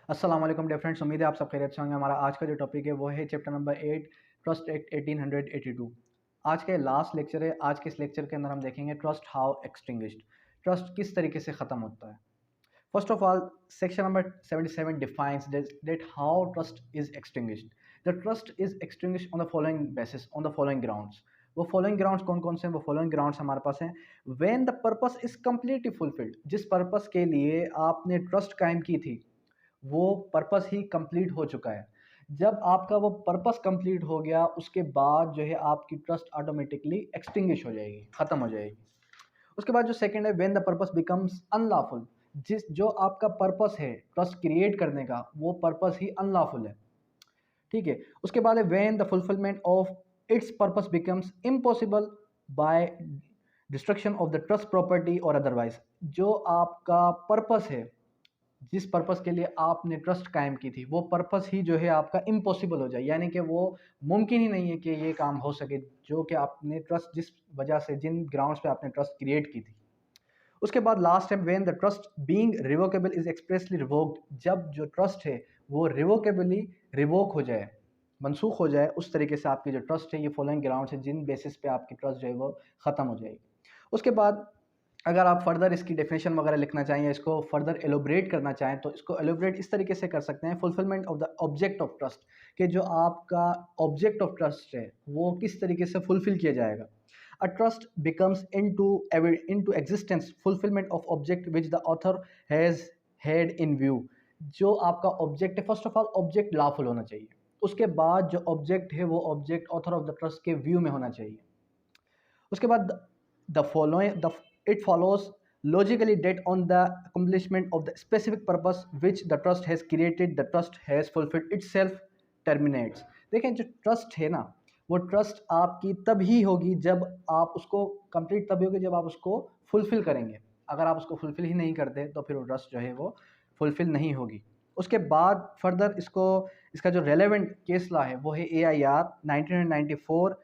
अस्सलाम वालेकुम dear friends, उम्मीद है आप सब खैरियत से होंगे। हमारा आज का जो टॉपिक है वो है चैप्टर नंबर 8 ट्रस्ट एक्ट 1882। आज का लास्ट लेक्चर है। आज के इस लेक्चर के अंदर हम देखेंगे ट्रस्ट हाउ एक्सटिंग्विश्ड, ट्रस्ट किस तरीके से ख़त्म होता है। First of all, section number 77 defines that how trust is extinguished. The trust is extinguished on the following basis, on the following grounds. वो फॉलोइंग ग्राउंड्स कौन कौन से हैं? वो फॉलोइंग ग्राउंड्स हमारे पास हैं। When the purpose is completely fulfilled, जिस purpose के लिए आपने ट्रस्ट कायम की थी वो पर्पस ही कंप्लीट हो चुका है। जब आपका वो पर्पस कंप्लीट हो गया उसके बाद जो है आपकी ट्रस्ट ऑटोमेटिकली एक्सटिंग्विश हो जाएगी, ख़त्म हो जाएगी। उसके बाद जो सेकंड है, when the purpose becomes unlawful, जिस जो आपका पर्पस है ट्रस्ट क्रिएट करने का वो पर्पस ही अनलॉफुल है। ठीक है। उसके बाद है when the fulfilment of its purpose becomes impossible by destruction of the trust property और अदरवाइज, जो आपका पर्पस है जिस पर्पस के लिए आपने ट्रस्ट कायम की थी वो पर्पस ही जो है आपका इम्पॉसिबल हो जाए, यानी कि वो मुमकिन ही नहीं है कि ये काम हो सके जो कि आपने ट्रस्ट जिस वजह से जिन ग्राउंड्स पे आपने ट्रस्ट क्रिएट की थी। उसके बाद लास्ट है when the trust being revocable is expressly revoked, जब जो ट्रस्ट है वो रिवोकेबली रिवोक हो जाए, मनसूख हो जाए, उस तरीके से आपकी जो ट्रस्ट है, ये फॉलोइंग ग्राउंड्स है जिन बेसिस पे आपकी ट्रस्ट जो है वो ख़त्म हो जाएगी। उसके बाद अगर आप फर्दर इसकी डेफिनेशन वगैरह लिखना चाहें या इसको फर्दर एलोबरेट करना चाहें तो इसको एलोबरेट इस तरीके से कर सकते हैं, fulfilment of the object of trust, कि जो आपका ऑब्जेक्ट ऑफ ट्रस्ट है वो किस तरीके से फुलफिल किया जाएगा। A trust becomes into existence fulfilment of object which the author has had in view, जो आपका ऑब्जेक्ट है first of all object lawful होना चाहिए, उसके बाद जो ऑब्जेक्ट है वो object author of the trust के व्यू में होना चाहिए। उसके बाद the following the it follows logically that on the accomplishment of the specific purpose which the trust has created, the trust has fulfilled itself terminates। देखें, जो trust है ना वो ट्रस्ट आपकी तभी होगी जब आप उसको कंप्लीट, तभी होगी जब आप उसको फुलफिल करेंगे। अगर आप उसको फुलफिल ही नहीं करते तो फिर वो ट्रस्ट जो है वो फुलफिल नहीं होगी। उसके बाद फर्दर इसका जो रेलेवेंट केस लॉ है वो है AIR 1994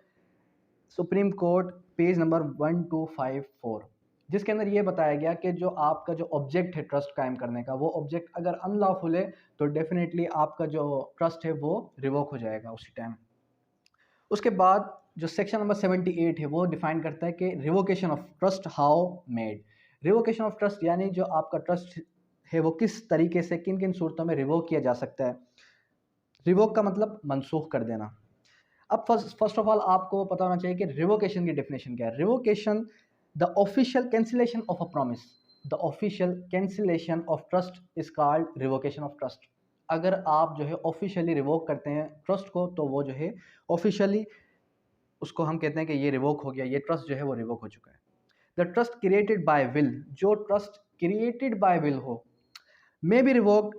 supreme court page number 1254, जिसके अंदर ये बताया गया कि जो आपका जो ऑब्जेक्ट है ट्रस्ट कायम करने का वो ऑब्जेक्ट अगर अनलॉफुल है तो डेफिनेटली आपका जो ट्रस्ट है वो रिवोक हो जाएगा उसी टाइम। उसके बाद जो सेक्शन नंबर 78 है वो डिफाइन करता है कि revocation of trust how made. Revocation of trust यानी जो आपका ट्रस्ट है वो किस तरीके से किन किन सूरतों में रिवोक किया जा सकता है। रिवोक का मतलब मनसूख कर देना। अब फर्स्ट ऑफ ऑल आपको पता होना चाहिए कि रिवोकेशन की डेफिनेशन क्या है। Revocation the official cancellation of a promise, the official cancellation of trust is called revocation of trust. अगर आप जो है ऑफिशियली रिवोक करते हैं ट्रस्ट को तो वो जो है ऑफिशियली उसको हम कहते हैं कि ये रिवोक हो गया, ये ट्रस्ट जो है वो रिवोक हो चुका है। The trust created by will, जो ट्रस्ट क्रिएटेड बाय विल हो, may be revoked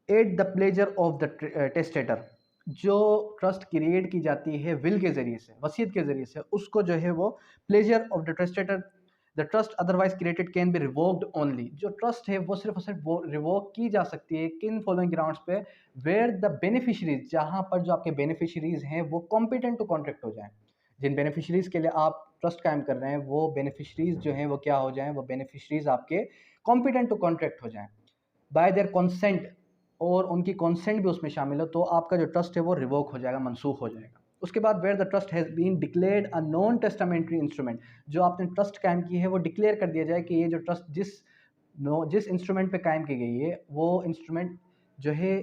at the pleasure of the testator, जो ट्रस्ट क्रिएट की जाती है विल के ज़रिए से, वसीयत के ज़रिए से, उसको जो है वो pleasure of the testator the trust otherwise created can be revoked only. जो ट्रस्ट है वो सिर्फ और सिर्फ वो रिवोक की जा सकती है किन फॉलोइंग ग्राउंड्स पे, वेयर द बेनिफिशरीज, जहाँ पर जो आपके बेनिफिशरीज हैं वो कॉम्पिटेंट टू कॉन्ट्रैक्ट हो जाएं। जिन बेनिफिशरीज के लिए आप ट्रस्ट कायम कर रहे हैं वो बेनिफिशरीज जो हैं वो क्या हो जाएं, वो बेनिफिशरीज आपके कॉम्पिटेंट टू कॉन्ट्रैक्ट हो जाएं बाय देयर कंसेंट, और उनकी कंसेंट भी उसमें शामिल हो, तो आपका जो ट्रस्ट है वो रिवोक हो जाएगा, मनसूख हो जाएगा। उसके बाद where the trust has been declared a non testamentary instrument, जो आपने ट्रस्ट कायम की है वो डिक्लेयर कर दिया जाए कि ये जो ट्रस्ट जिस इंस्ट्रूमेंट पे कायम की गई है वो इंस्ट्रूमेंट जो है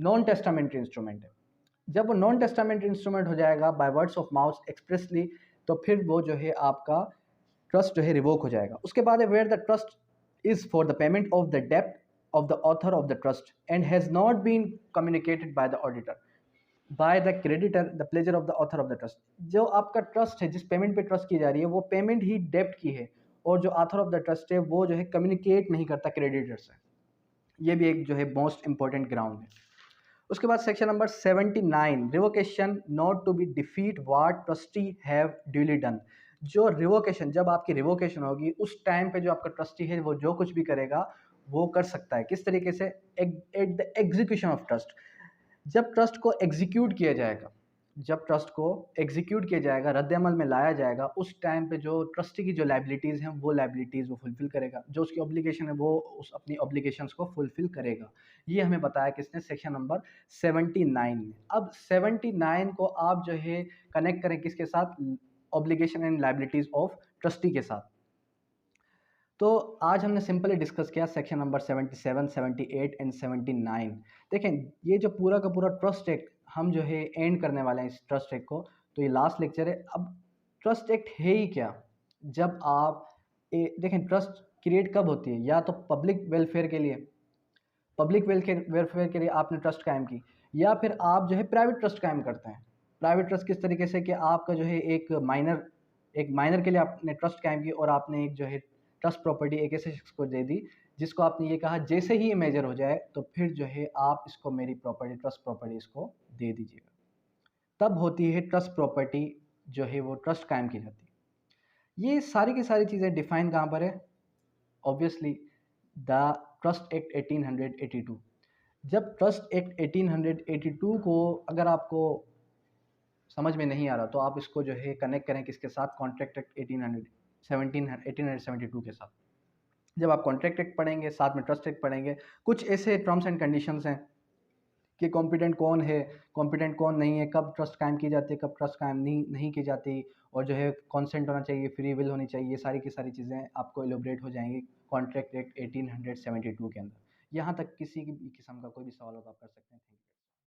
नॉन टेस्टामेंट्री इंस्ट्रूमेंट है। जब वो नॉन टेस्टामेंट्री इंस्ट्रूमेंट हो जाएगा by words of mouth expressly, तो फिर वो जो है आपका ट्रस्ट जो है रिवोक हो जाएगा। उसके बाद है where the trust is for the payment of the डेप्ट of the author of the trust and has not been communicated by the auditor by the creditor the pleasure of the author of the trust। जो आपका trust है, जिस payment पे trust की जा रही है वो पेमेंट ही डेप्ट की है और जो ऑथर ऑफ द ट्रस्ट है वो जो है कम्युनिकेट नहीं करता क्रेडिटर से। ये भी एक जो है मोस्ट इंपॉर्टेंट ग्राउंड है। उसके बाद section number 79 revocation not to be defeat what trustee have duly done. जो रिवोकेशन, जब आपकी रिवोकेशन होगी उस टाइम पे जो आपका ट्रस्टी है वो जो कुछ भी करेगा वो कर सकता है, किस तरीके से, at the execution of trust, जब ट्रस्ट को एग्जीक्यूट किया जाएगा, जब ट्रस्ट को एग्जीक्यूट किया जाएगा, रद्द-ए-अमल में लाया जाएगा, उस टाइम पे जो ट्रस्टी की जो लायबिलिटीज़ हैं, वो लायबिलिटीज़ वो फुलफ़िल करेगा। जो उसकी ऑब्लिगेशन है, वो उस अपनी ऑब्लिगेशंस को फुलफ़िल करेगा। ये हमें बताया किसने? सेक्शन नंबर 79 में। अब 79 को आप जो है कनेक्ट करें किसके साथ? Obligation and liabilities of trustee के साथ। तो आज हमने सिंपली डिस्कस किया सेक्शन नंबर 77, 78 एंड 79। देखें, ये जो पूरा का पूरा ट्रस्ट एक्ट हम जो है एंड करने वाले हैं इस ट्रस्ट एक्ट को, तो ये लास्ट लेक्चर है। अब ट्रस्ट एक्ट है ही क्या? जब आप देखें, ट्रस्ट क्रिएट कब होती है? या तो पब्लिक वेलफेयर के लिए, पब्लिक वेलफेयर के लिए आपने ट्रस्ट कायम की, या फिर आप जो है प्राइवेट ट्रस्ट कायम करते हैं। प्राइवेट ट्रस्ट किस तरीके से कि आपका जो है एक माइनर के लिए आपने ट्रस्ट कायम की और आपने एक जो है ट्रस्ट प्रॉपर्टी एक ऐसे शख्स को दे दी जिसको आपने ये कहा जैसे ही ये मेजर हो जाए तो फिर जो है आप इसको मेरी प्रॉपर्टी, ट्रस्ट प्रॉपर्टी इसको दे दीजिएगा। तब होती है ट्रस्ट प्रॉपर्टी, जो है वो ट्रस्ट कायम की जाती है। ये सारी की सारी चीज़ें डिफाइन कहाँ पर है? Obviously the trust act 1882। जब ट्रस्ट एक्ट 1882 को अगर आपको समझ में नहीं आ रहा तो आप इसको जो है कनेक्ट करें किसके साथ? कॉन्ट्रैक्ट एक्ट 1872 के साथ। जब आप कॉन्ट्रैक्ट एक्ट पढ़ेंगे, साथ में ट्रस्ट एक्ट पढ़ेंगे, कुछ ऐसे टर्म्स एंड कंडीशंस हैं कि कॉम्पिटेंट कौन है, कॉम्पिटेंट कौन नहीं है, कब ट्रस्ट कायम की जाती है, कब ट्रस्ट कायम नहीं की जाती, और जो है कॉन्सेंट होना चाहिए, फ्री विल होनी चाहिए। ये सारी की सारी चीज़ें आपको एलोबरेट हो जाएंगी कॉन्ट्रैक्ट एक्ट 1872 के अंदर। यहाँ तक किसी भी किस्म का कोई भी सवाल हो तो आप कर सकते हैं।